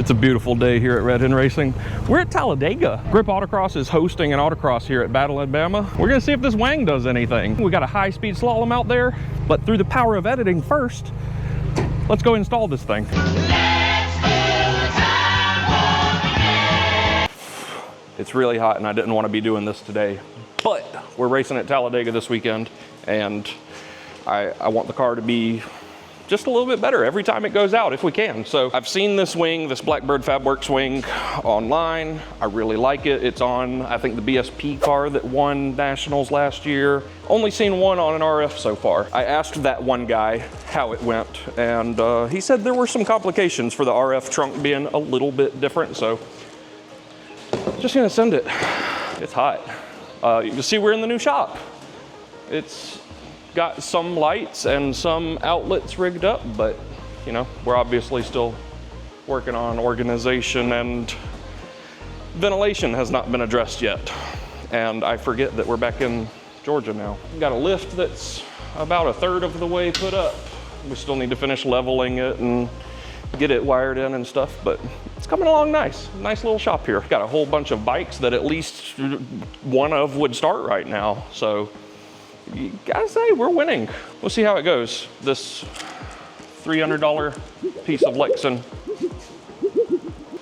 It's a beautiful day here at Red Hen Racing. We're at Talladega. Grip Autocross is hosting an autocross here at Battle, Alabama. We're gonna see if this wang does anything. We got a high-speed slalom out there, but through the power of editing first, let's go install this thing. It's really hot and I didn't want to be doing this today, but we're racing at Talladega this weekend and I want the car to be just a little bit better every time it goes out if we can. So I've seen this wing, this Blackbird Fabworx wing online. I really like it. It's on, I think, the BSP car that won nationals last year. Only seen one on an RF so far. I asked that one guy how it went and he said there were some complications for the RF trunk being a little bit different. So just gonna send it. It's hot. You can see we're in the new shop. It's got some lights and some outlets rigged up, but you know, we're obviously still working on organization, and ventilation has not been addressed yet. And I forget that we're back in Georgia now. We've got a lift that's about a third of the way put up. We still need to finish leveling it and get it wired in and stuff, but it's coming along nice. Nice little shop here. Got a whole bunch of bikes that at least one of would start right now. So you gotta say, we're winning. We'll see how it goes. This $300 piece of Lexan.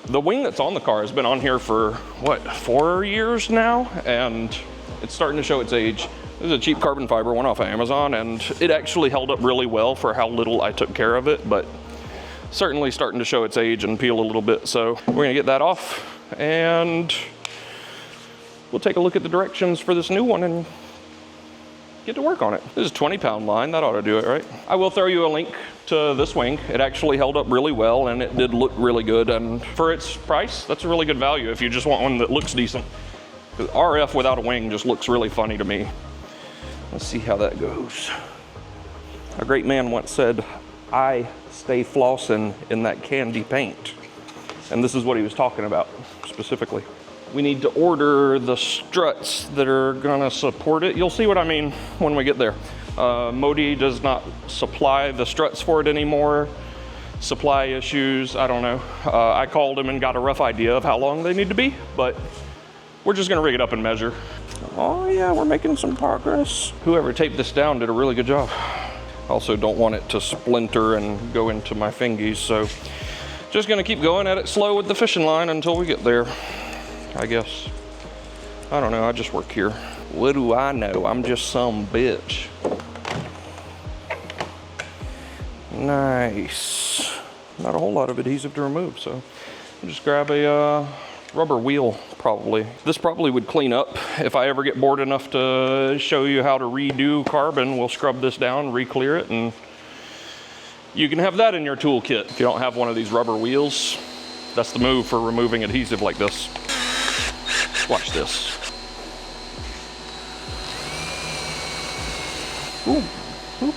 The wing that's on the car has been on here for, what, 4 years now? And it's starting to show its age. This is a cheap carbon fiber one off of Amazon, and it actually held up really well for how little I took care of it, but certainly starting to show its age and peel a little bit. So we're gonna get that off and we'll take a look at the directions for this new one and get to work on it. This is a 20-pound line, that ought to do it, right? I will throw you a link to this wing. It actually held up really well and it did look really good. And for its price, that's a really good value if you just want one that looks decent. Because RF without a wing just looks really funny to me. Let's see how that goes. A great man once said, "I stay flossing in that candy paint." And this is what he was talking about specifically. We need to order the struts that are gonna support it. You'll see what I mean when we get there. Modi does not supply the struts for it anymore. Supply issues, I don't know. I called him and got a rough idea of how long they need to be, but we're just gonna rig it up and measure. Oh yeah, we're making some progress. Whoever taped this down did a really good job. Also don't want it to splinter and go into my fingies, so just gonna keep going at it slow with the fishing line until we get there, I guess. I don't know, I just work here. What do I know? I'm just some bitch. Nice. Not a whole lot of adhesive to remove, so I'll just grab a rubber wheel probably. This probably would clean up. If I ever get bored enough to show you how to redo carbon, we'll scrub this down, re-clear it, and you can have that in your toolkit. If you don't have one of these rubber wheels, that's the move for removing adhesive like this. Watch this. Ooh. Ooh.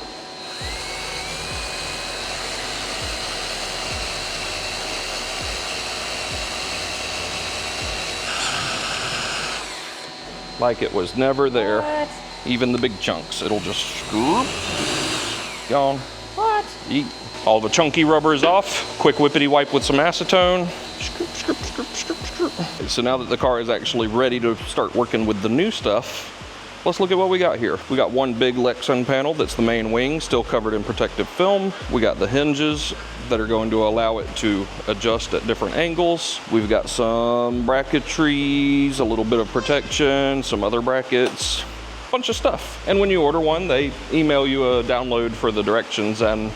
Like it was never there. What? Even the big chunks, it'll just scoop. Gone. What? Eat. All the chunky rubber is off. Quick whippity wipe with some acetone. Scoop, scoop, scoop, scoop, scoop. So now that the car is actually ready to start working with the new stuff, let's look at what we got here. We got one big Lexan panel that's the main wing, still covered in protective film. We got the hinges that are going to allow it to adjust at different angles. We've got some bracketries, a little bit of protection, some other brackets, bunch of stuff. And when you order one, they email you a download for the directions, and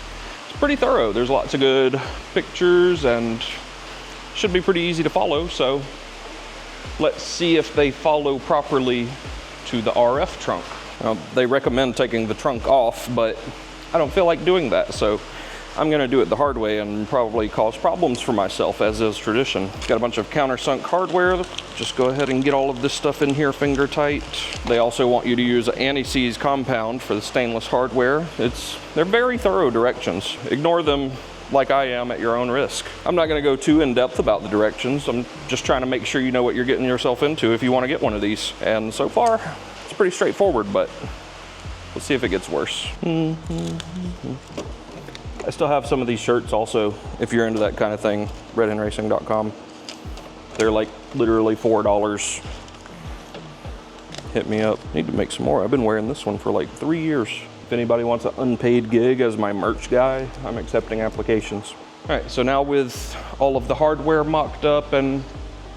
it's pretty thorough. There's lots of good pictures and should be pretty easy to follow. So let's see if they follow properly to the RF trunk. They recommend taking the trunk off, but I don't feel like doing that. So I'm gonna do it the hard way and probably cause problems for myself, as is tradition. Got a bunch of countersunk hardware. Just go ahead and get all of this stuff in here finger tight. They also want you to use an anti-seize compound for the stainless hardware. They're very thorough directions. Ignore them like I am at your own risk. I'm not gonna go too in depth about the directions. I'm just trying to make sure you know what you're getting yourself into if you wanna get one of these. And so far, it's pretty straightforward, but let's see if it gets worse. I still have some of these shirts also, if you're into that kind of thing, redhenracing.com. They're like literally $4. Hit me up. Need to make some more. I've been wearing this one for like 3 years. If anybody wants an unpaid gig as my merch guy, I'm accepting applications. All right, so now with all of the hardware mocked up and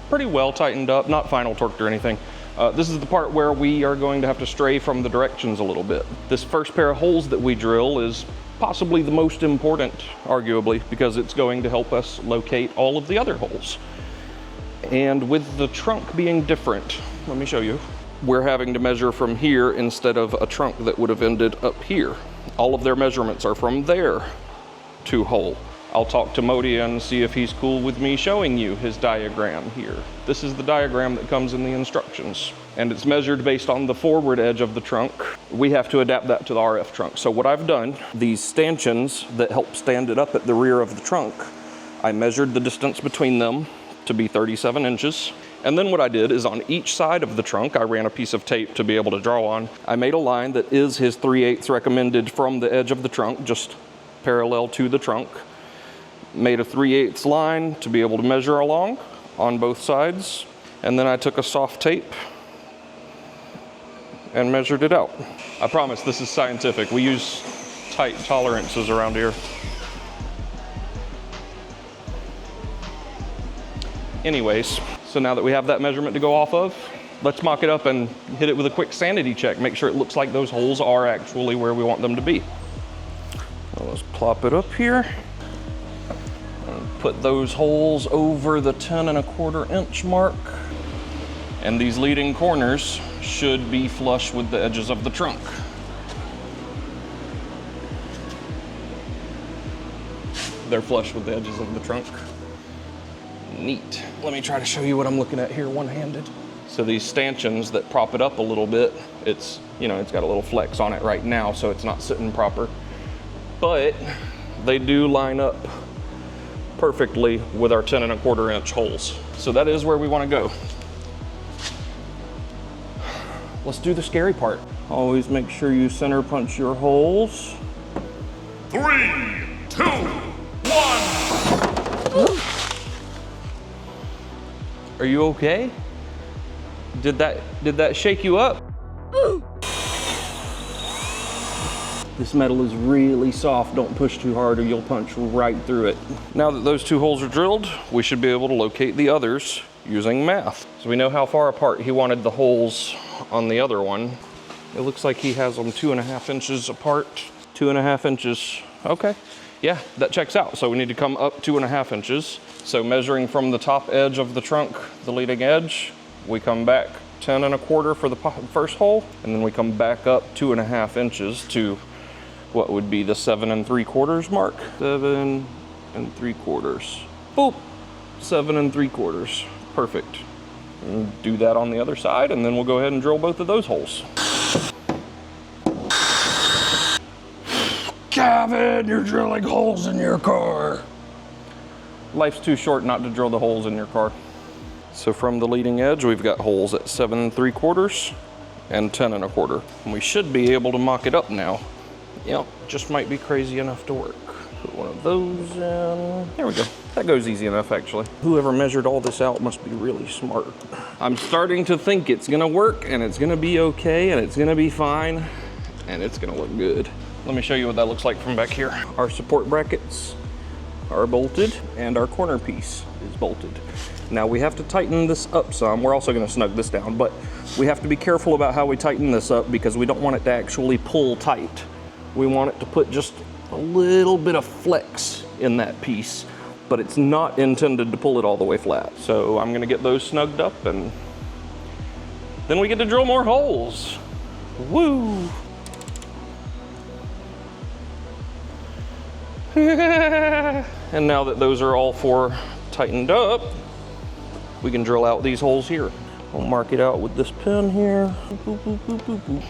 pretty well tightened up, not final torqued or anything, this is the part where we are going to have to stray from the directions a little bit. This first pair of holes that we drill is possibly the most important, arguably, because it's going to help us locate all of the other holes. And with the trunk being different, let me show you. We're having to measure from here instead of a trunk that would have ended up here. All of their measurements are from there to hole. I'll talk to Modi and see if he's cool with me showing you his diagram here. This is the diagram that comes in the instructions, and it's measured based on the forward edge of the trunk. We have to adapt that to the RF trunk. So what I've done, these stanchions that help stand it up at the rear of the trunk, I measured the distance between them to be 37 inches. And then what I did is on each side of the trunk, I ran a piece of tape to be able to draw on. I made a line that is his 3/8 recommended from the edge of the trunk, just parallel to the trunk. Made a 3/8 line to be able to measure along on both sides. And then I took a soft tape and measured it out. I promise this is scientific. We use tight tolerances around here. Anyways, so now that we have that measurement to go off of, let's mock it up and hit it with a quick sanity check. Make sure it looks like those holes are actually where we want them to be. Well, let's plop it up here. And put those holes over the 10¼ inch mark. And these leading corners should be flush with the edges of the trunk. They're flush with the edges of the trunk. Neat. Let me try to show you what I'm looking at here one-handed. So these stanchions that prop it up a little bit, it's, you know, it's got a little flex on it right now, so it's not sitting proper. But they do line up perfectly with our 10¼ inch holes. So that is where we want to go. Let's do the scary part. Always make sure you center punch your holes. 3, 2, 1. Are you okay? Did that shake you up? This metal is really soft. Don't push too hard or you'll punch right through it. Now that those 2 holes are drilled, we should be able to locate the others using math. So we know how far apart he wanted the holes on the other one. It looks like he has them 2.5 inches apart. 2.5 inches, okay. Yeah, that checks out. So we need to come up 2.5 inches. So measuring from the top edge of the trunk, the leading edge, we come back 10¼ for the first hole, and then we come back up 2.5 inches to what would be the 7¾ mark. 7¾ Boop, 7¾ Perfect. And do that on the other side, and then we'll go ahead and drill both of those holes. Kevin, you're drilling holes in your car. Life's too short not to drill the holes in your car. So from the leading edge, we've got holes at 7¾ and 10¼ And we should be able to mock it up now. Yep, just might be crazy enough to work. Put one of those in. There we go. That goes easy enough, actually. Whoever measured all this out must be really smart. I'm starting to think it's gonna work, and it's gonna be okay, and it's gonna be fine, and it's gonna look good. Let me show you what that looks like from back here. Our support brackets are bolted, and our corner piece is bolted. Now we have to tighten this up some. We're also gonna snug this down, but we have to be careful about how we tighten this up because we don't want it to actually pull tight. We want it to put just a little bit of flex in that piece, but it's not intended to pull it all the way flat. So I'm gonna get those snugged up, and then we get to drill more holes. Woo! And now that those are all 4 tightened up, we can drill out these holes here. I'll mark it out with this pen here. Boop, boop, boop, boop, boop.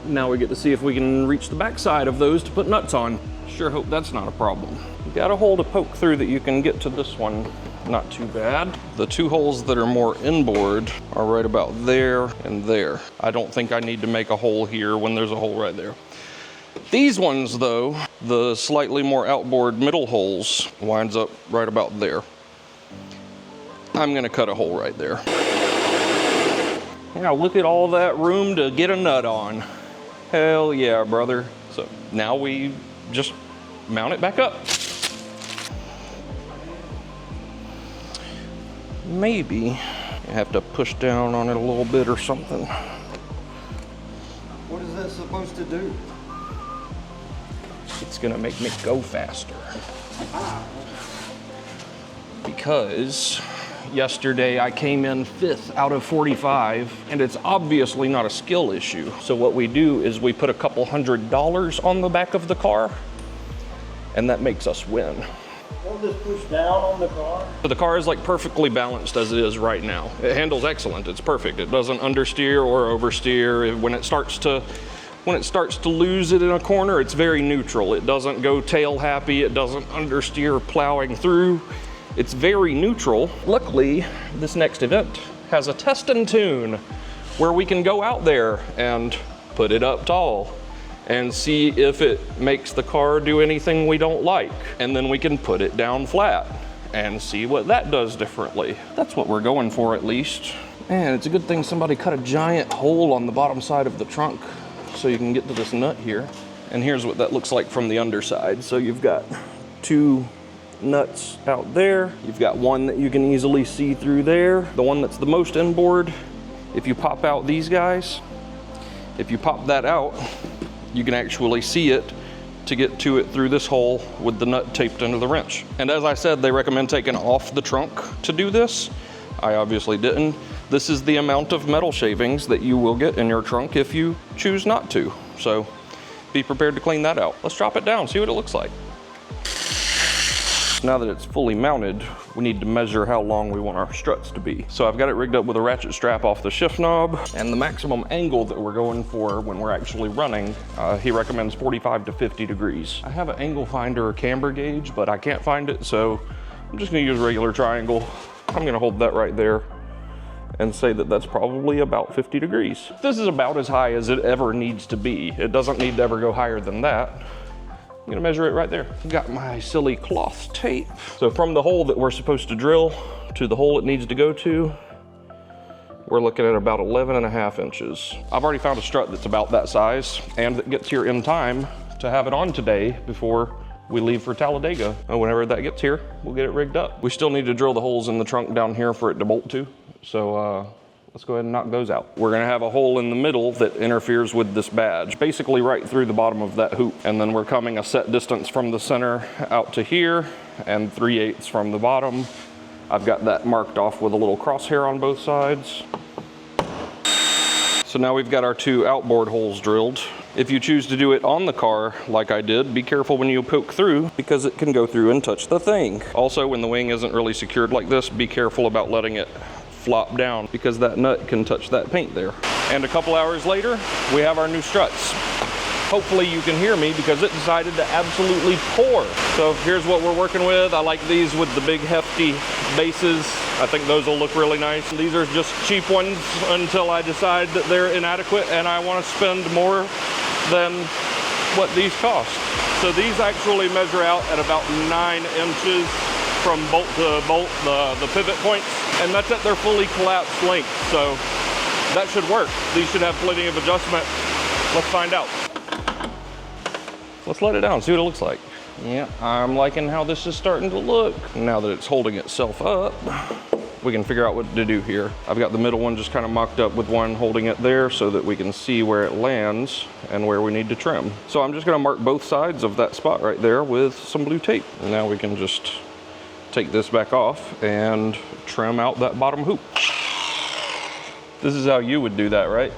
Now we get to see if we can reach the back side of those to put nuts on. Sure hope that's not a problem. You got a hole to poke through that you can get to this one. not too bad. The two holes that are more inboard are right about there and there. I don't think I need to make a hole here when there's a hole right there. These ones though, the slightly more outboard middle holes winds up right about there. I'm gonna cut a hole right there. Now look at all that room to get a nut on. Hell yeah, brother. So now we just mount it back up. Maybe you have to push down on it a little bit or something. What is that supposed to do? It's gonna make me go faster. Because yesterday I came in 5th out of 45, and it's obviously not a skill issue. So what we do is we put a couple $100 on the back of the car, and that makes us win. Don't just push down on the car? So the car is like perfectly balanced as it is right now. It handles excellent, it's perfect. It doesn't understeer or oversteer. When it starts to lose it in a corner, it's very neutral. It doesn't go tail happy, it doesn't understeer plowing through. It's very neutral. Luckily, this next event has a test and tune where we can go out there and put it up tall and see if it makes the car do anything we don't like. And then we can put it down flat and see what that does differently. That's what we're going for, at least. Man, it's a good thing somebody cut a giant hole on the bottom side of the trunk so you can get to this nut here. And here's what that looks like from the underside. So you've got two nuts out there. You've got one that you can easily see through there. The one that's the most inboard, if you pop out these guys, if you pop that out, you can actually see it to get to it through this hole with the nut taped into the wrench. And as I said, they recommend taking off the trunk to do this. I obviously didn't. This is the amount of metal shavings that you will get in your trunk if you choose not to. So be prepared to clean that out. Let's drop it down, see what it looks like. Now that it's fully mounted, we need to measure how long we want our struts to be. So I've got it rigged up with a ratchet strap off the shift knob, and the maximum angle that we're going for when we're actually running, he recommends 45 to 50 degrees. I have an angle finder or camber gauge, but I can't find it, so I'm just gonna use a regular triangle. I'm gonna hold that right there and say that that's probably about 50 degrees. This is about as high as it ever needs to be. It doesn't need to ever go higher than that. I'm gonna measure it right there. Got my silly cloth tape. So from the hole that we're supposed to drill to the hole it needs to go to, we're looking at about 11.5 inches. I've already found a strut that's about that size and that gets here in time to have it on today before we leave for Talladega. And whenever that gets here, we'll get it rigged up. We still need to drill the holes in the trunk down here for it to bolt to. So let's go ahead and knock those out. We're gonna have a hole in the middle that interferes with this badge, basically right through the bottom of that hoop. And then we're coming a set distance from the center out to here and 3/8 from the bottom. I've got that marked off with a little crosshair on both sides. So now we've got our two outboard holes drilled. If you choose to do it on the car like I did, be careful when you poke through because it can go through and touch the thing. Also, when the wing isn't really secured like this, be careful about letting it flop down because that nut can touch that paint there. And a couple hours later, we have our new struts. Hopefully you can hear me because it decided to absolutely pour. So here's what we're working with. I like these with the big hefty bases. I think those will look really nice. These are just cheap ones until I decide that they're inadequate and I want to spend more than what these cost. So these actually measure out at about 9 inches from bolt to bolt, the pivot points, and that's at their fully collapsed length. So that should work. These should have plenty of adjustment. Let's find out. Let's let it down, see what it looks like. Yeah, I'm liking how this is starting to look. Now that it's holding itself up, we can figure out what to do here. I've got the middle one just kind of mocked up with one holding it there so that we can see where it lands and where we need to trim. So I'm just gonna mark both sides of that spot right there with some blue tape. And now we can just take this back off and trim out that bottom hoop. This is how you would do that, right?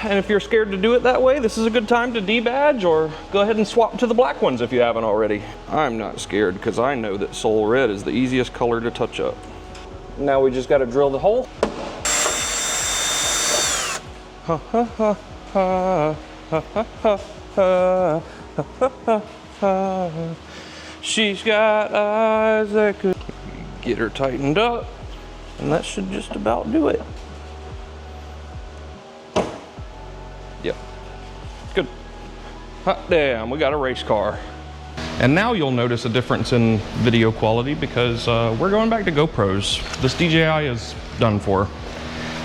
And if you're scared to do it that way, this is a good time to debadge or go ahead and swap to the black ones if you haven't already. I'm not scared because I know that Soul Red is the easiest color to touch up. Now we just got to drill the hole. Ha ha ha ha ha ha ha ha ha ha. She's got eyes that could get her tightened up, and that should just about do it. Yep, good. Hot damn, we got a race car. And now you'll notice a difference in video quality because we're going back to GoPros. This DJI is done for.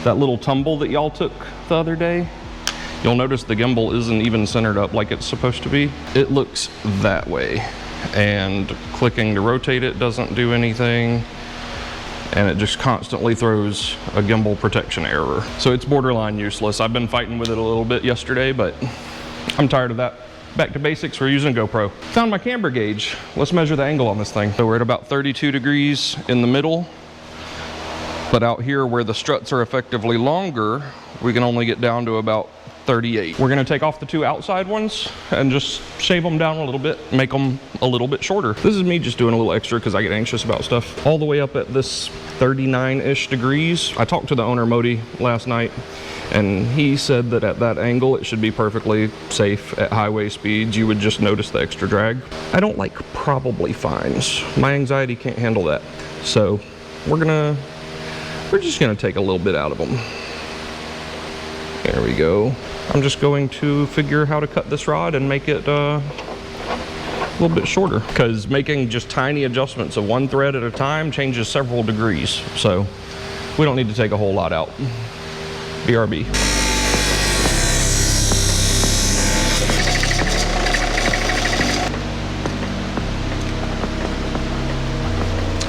That little tumble that y'all took the other day, you'll notice the gimbal isn't even centered up like it's supposed to be. It looks that way. And clicking to rotate it doesn't do anything. And it just constantly throws a gimbal protection error. So it's borderline useless. I've been fighting with it a little bit yesterday, but I'm tired of that. Back to basics, we're using GoPro. Found my camber gauge. Let's measure the angle on this thing. So we're at about 32 degrees in the middle, but out here where the struts are effectively longer, we can only get down to about 38. We're gonna take off the two outside ones and just shave them down a little bit, make them a little bit shorter. This is me just doing a little extra because I get anxious about stuff. All the way up at this 39-ish degrees. I talked to the owner, Modi, last night, and he said that at that angle, it should be perfectly safe at highway speeds. You would just notice the extra drag. I don't like probably fines. My anxiety can't handle that. So we're just gonna take a little bit out of them. There we go. I'm just going to figure how to cut this rod and make it a little bit shorter, because making just tiny adjustments of one thread at a time changes several degrees. So we don't need to take a whole lot out. BRB.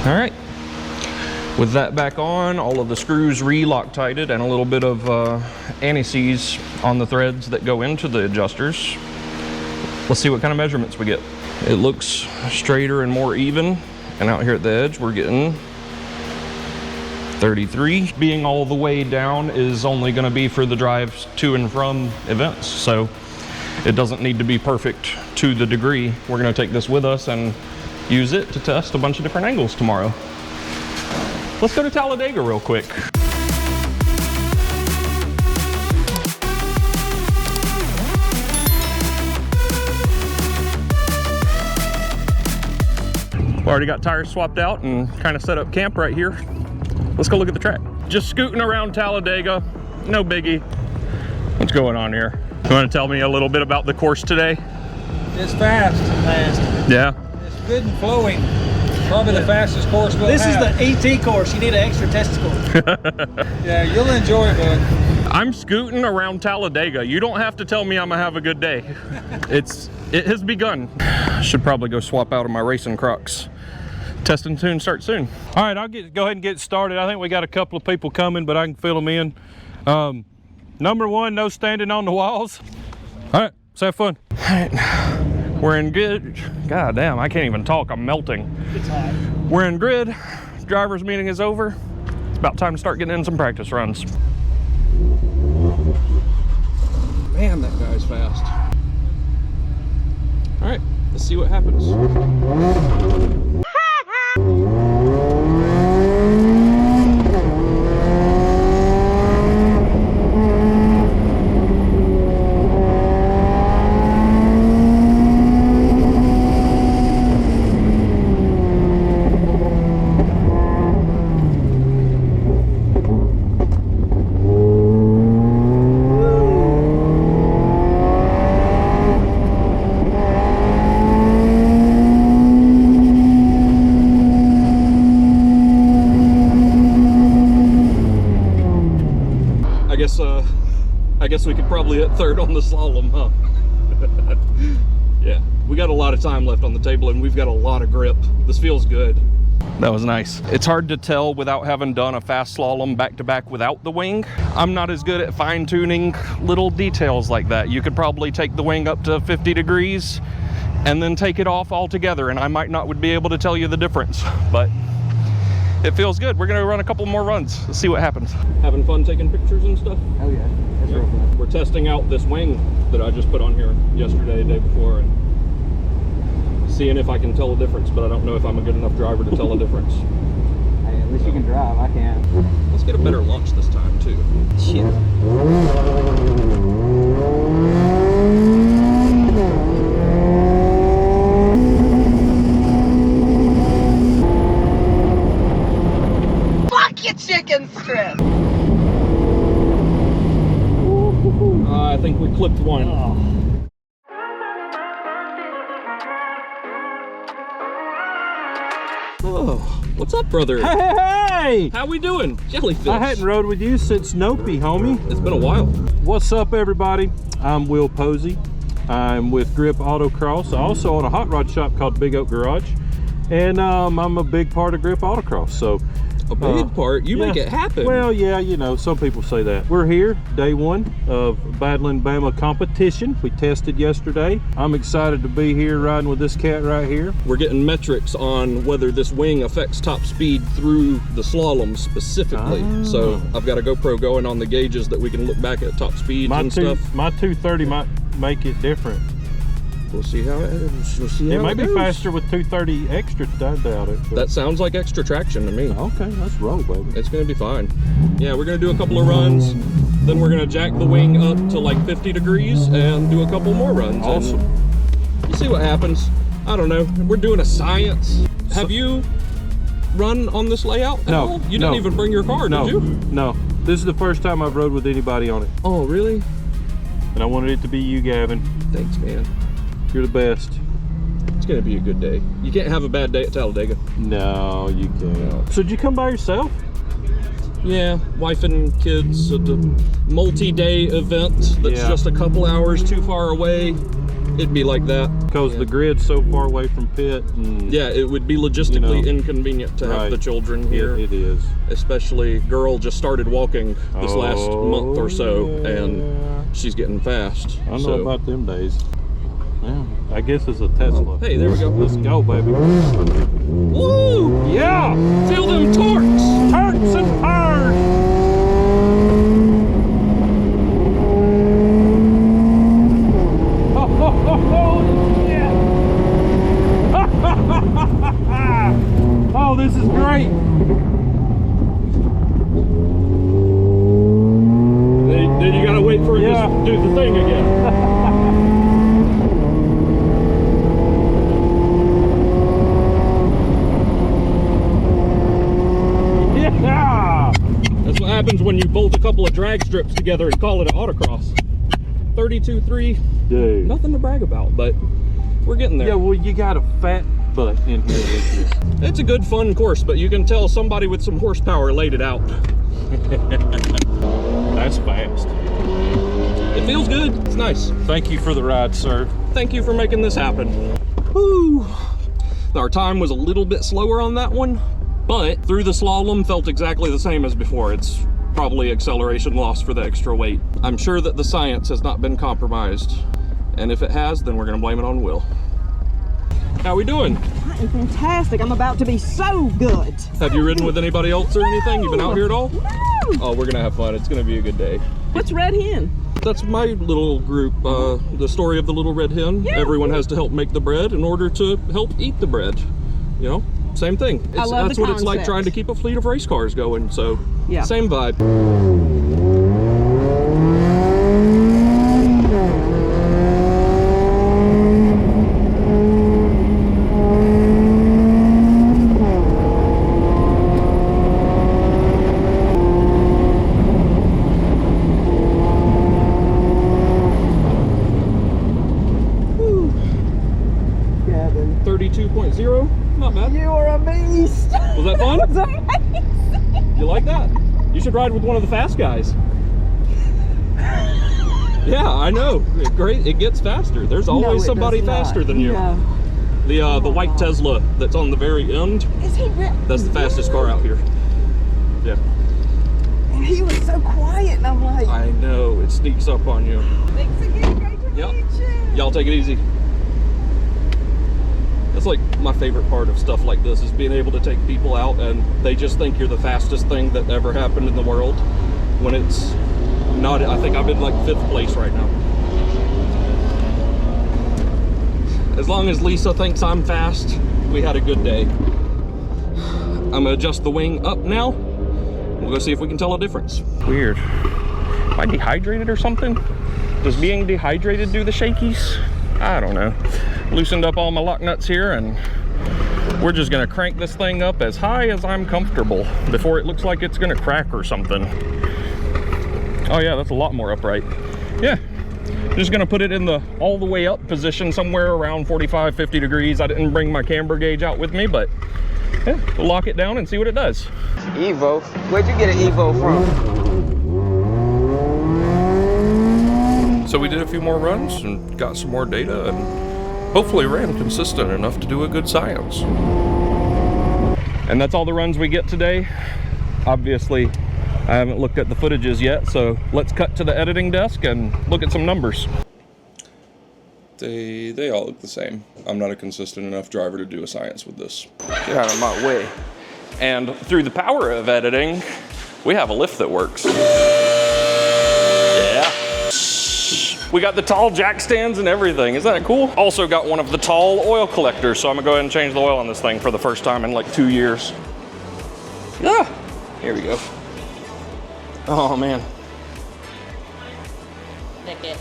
All right. With that back on, all of the screws re-Loctited, and a little bit of anti-seize on the threads that go into the adjusters. Let's see what kind of measurements we get. It looks straighter and more even, and out here at the edge, we're getting 33. Being all the way down is only gonna be for the drives to and from events, so it doesn't need to be perfect to the degree. We're gonna take this with us and use it to test a bunch of different angles tomorrow. Let's go to Talladega real quick. Already got tires swapped out and kind of set up camp right here. Let's go look at the track. Just scooting around Talladega, no biggie. What's going on here? You want to tell me a little bit about the course today? It's fast. Yeah. It's good and flowing. Probably the fastest course we'll This have. is the ET course. You need an extra testicle. Yeah, you'll enjoy it, bud. I'm scooting around Talladega. You don't have to tell me I'm gonna have a good day. It has begun. Should probably go swap out of my racing Crocs. Test and tune start soon. All right, I'll go ahead and get started. I think we got a couple of people coming, but I can fill them in. Number one, no standing on the walls. All right, let's have fun. All right, we're in good. God damn, I can't even talk, I'm melting. It's hot. We're in grid. Driver's meeting is over. It's about time to start getting in some practice runs. Man, that guy's fast. All right, let's see what happens. I guess we could probably hit third on the slalom, huh? Yeah, we got a lot of time left on the table and we've got a lot of grip. This feels good. That was nice. It's hard to tell without having done a fast slalom back-to-back without the wing. I'm not as good at fine-tuning little details like that. You could probably take the wing up to 50 degrees and then take it off altogether, and I might not would be able to tell you the difference, but it feels good. We're gonna run a couple more runs. Let's see what happens. Having fun taking pictures and stuff? Oh yeah, that's real fun. We're testing out this wing that I just put on here yesterday, day before, and seeing if I can tell a difference, but I don't know if I'm a good enough driver to tell a difference. Hey, at least you can drive, I can't. Let's get a better launch this time too. Shit. clipped one. Oh, what's up, brother? Hey! How we doing? Jellyfish. I hadn't rode with you since Nopey, homie. It's been a while. What's up, everybody? I'm Will Posey. I'm with Grip Autocross. I also own a hot rod shop called Big Oak Garage. And I'm a big part of Grip Autocross, so. A big part? You make it happen. Well, yeah, you know, some people say that. We're here, day one of Battling Bama competition. We tested yesterday. I'm excited to be here riding with this cat right here. We're getting metrics on whether this wing affects top speed through the slalom specifically. So I've got a GoPro going on the gauges that we can look back at top speeds and stuff. My 230 might make it different. We'll see how it may be faster with 230 extra. I doubt it. That sounds like extra traction to me. Okay, let's roll, baby. It's gonna be fine. Yeah, we're gonna do a couple of runs, then we're gonna jack the wing up to like 50 degrees and do a couple more runs. Awesome. And you see what happens. I don't know. We're doing a science. Have you run on this layout at all? You didn't even bring your car, did you? No. This is the first time I've rode with anybody on it. Oh, really? And I wanted it to be you, Gavin. Thanks, man. You're the best. It's gonna be a good day. You can't have a bad day at Talladega. No, you can't. So did you come by yourself? Yeah, wife and kids at a multi-day event that's just a couple hours too far away. It'd be like that. Because the grid's so far away from pit. And, yeah, it would be logistically inconvenient to have the children here. It is. Especially, girl just started walking this last month or so, and she's getting fast. I know about them days. Yeah, I guess it's a Tesla. Hey, there we go. Let's go, baby. Woo! Yeah! Feel them torques! Turks and turns! Oh, ho, ho, ho, yeah! Oh, this is great! Then you gotta wait for it to do the thing again. That's what happens when you bolt a couple of drag strips together and call it an autocross. 32.3. Dude. Nothing to brag about, but we're getting there. Yeah, well, you got a fat butt in here with you. It's a good, fun course, but you can tell somebody with some horsepower laid it out. That's fast. It feels good. It's nice. Thank you for the ride, sir. Thank you for making this happen. Woo! Our time was a little bit slower on that one, but through the slalom felt exactly the same as before. It's probably acceleration loss for the extra weight. I'm sure that the science has not been compromised, and if it has, then we're gonna blame it on Will. How we doing? I am fantastic. I'm about to be so good. Have you ridden with anybody else or anything? You've been out here at all? No. Oh, we're gonna have fun. It's gonna be a good day. What's Red Hen? That's my little group, the story of the little red hen. Yeah. Everyone has to help make the bread in order to help eat the bread. You know, same thing. I love that's the what it's like concept. trying to keep a fleet of race cars going. So, Yeah. same vibe. Gavin. 32.0, not bad. You are a beast. Was that fun? That's amazing. You like that? You should ride with one of the fast guys. Yeah, I know. Great, it gets faster. There's always somebody faster than you. No. The white Tesla that's on the very end, Is he real? that's the fastest car out here. Yeah. And he was so quiet, and I'm like, I know, it sneaks up on you. thanks again, great to Yep. meet you. Y'all take it easy. That's like my favorite part of stuff like this, is being able to take people out and they just think you're the fastest thing that ever happened in the world, when it's not. I think I'm in like 5th place right now. As long as Lisa thinks I'm fast, we had a good day. I'm gonna adjust the wing up now. We'll go see if we can tell a difference. Weird. Am I dehydrated or something? Does being dehydrated do the shakies? I don't know. Loosened up all my lock nuts here, and we're just gonna crank this thing up as high as I'm comfortable before it looks like it's gonna crack or something. Oh yeah, that's a lot more upright. Yeah, Just gonna put it in the all the way up position somewhere around 45, 50 degrees. I didn't bring my camber gauge out with me, but yeah, we'll lock it down and see what it does. Evo? Where'd you get an Evo from? So we did a few more runs and got some more data and hopefully ran consistent enough to do a good science. And that's all the runs we get today. Obviously, I haven't looked at the footages yet, so let's cut to the editing desk and look at some numbers. They all look the same. I'm not a consistent enough driver to do a science with this. Get out of my way. And through the power of editing, we have a lift that works. Yeah. We got the tall jack stands and everything. Isn't that cool? Also got one of the tall oil collectors, so I'm gonna go ahead and change the oil on this thing for the first time in like 2 years. Ah, here we go. Oh man. Lick it.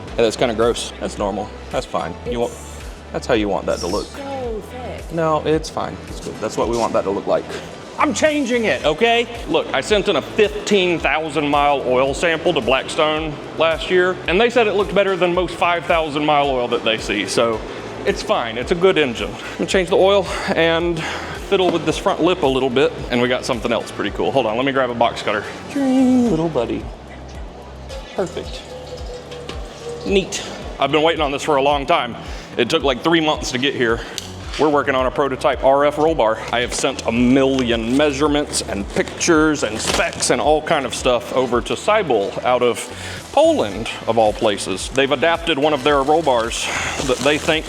Yeah, that's kind of gross. That's normal. That's fine. That's how you want that to look. So thick. No, it's fine. It's good. That's what we want that to look like. I'm changing it, okay? Look, I sent in a 15,000 mile oil sample to Blackstone last year, and they said it looked better than most 5,000 mile oil that they see, so it's fine. It's a good engine. I'm gonna change the oil and fiddle with this front lip a little bit, and we got something else pretty cool. Hold on, let me grab a box cutter. Little buddy. Perfect. Neat. I've been waiting on this for a long time. It took like 3 months to get here. We're working on a prototype RF roll bar. I have sent a million measurements and pictures and specs and all kind of stuff over to Cybul out of Poland, of all places. They've adapted one of their roll bars that they think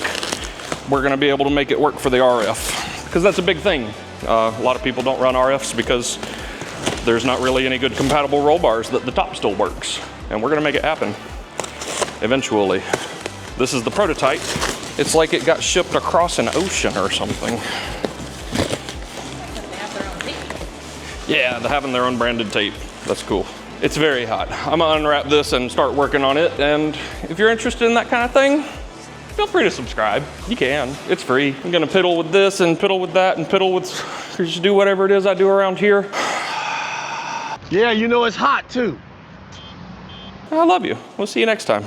we're gonna be able to make it work for the RF. Because that's a big thing. A lot of people don't run RFs because there's not really any good compatible roll bars that the top still works. And we're gonna make it happen eventually. This is the prototype. It's like it got shipped across an ocean or something. Yeah, they're having their own branded tape. That's cool. It's very hot. I'm gonna unwrap this and start working on it. And if you're interested in that kind of thing, feel free to subscribe. You can, it's free. I'm gonna piddle with this and piddle with that and piddle with, just do whatever it is I do around here. Yeah, you know it's hot too. I love you. We'll see you next time.